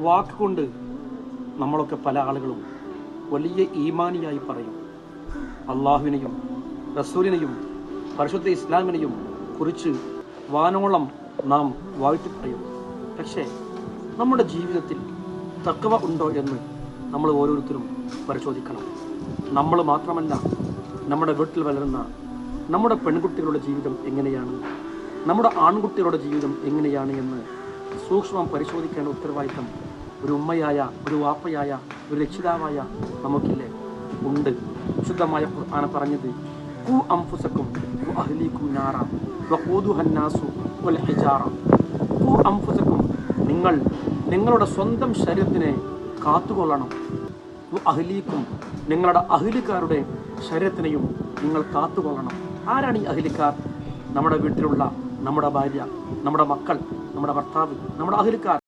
വാക്കുകൊണ്ട് നമ്മളൊക്കെ പല ആളുകളും വലിയ ഈമാനിയായി പറയും. അള്ളാഹുവിനെയും റസൂലിനെയും പരിശുദ്ധ ഇസ്ലാമിനെയും കുറിച്ച് വാനോളം നാം വാഴ്ത്തി പറയും. പക്ഷേ നമ്മുടെ ജീവിതത്തിൽ തഖ്വ ഉണ്ടോ എന്ന് നമ്മൾ ഓരോരുത്തരും പരിശോധിക്കണം. നമ്മൾ മാത്രമല്ല, നമ്മുടെ വീട്ടിൽ വളരുന്ന നമ്മുടെ പെൺകുട്ടികളുടെ ജീവിതം എങ്ങനെയാണ്, നമ്മുടെ ആൺകുട്ടികളുടെ ജീവിതം എങ്ങനെയാണ് എന്ന് സൂക്ഷ്മം പരിശോധിക്കേണ്ട ഉത്തരവാദിത്തം ഒരു ഉമ്മയായ, ഒരു വാപ്പയായ, ഒരു രക്ഷിതാവായ നമുക്കില്ലേ? ഉണ്ട്. വിശുദ്ധമായ ഖുർആൻ പറഞ്ഞത് ഖു അൻഫുസകും വഅഹ്ലീകും നാറ വഖൂദുഹന്നാസു വൽ ഹിജാറ. ഖു അൻഫുസകും, നിങ്ങൾ നിങ്ങളുടെ സ്വന്തം ശരീരത്തിനെ കാത്തുകൊള്ളണം. അഹ്ലീക്കും, നിങ്ങളുടെ അഹ്ലിക്കാരുടെ ശരീരത്തിനെയും നിങ്ങൾ കാത്തുകൊള്ളണം. ആരാണ് ഈ അഹ്ലിക്കാർ? നമ്മുടെ വീട്ടിലുള്ള നമ്മുടെ ഭാര്യ, നമ്മുടെ മക്കൾ, നമ്മുടെ ഭർത്താവ്, നമ്മുടെ അഹ്ലിക്കാർ.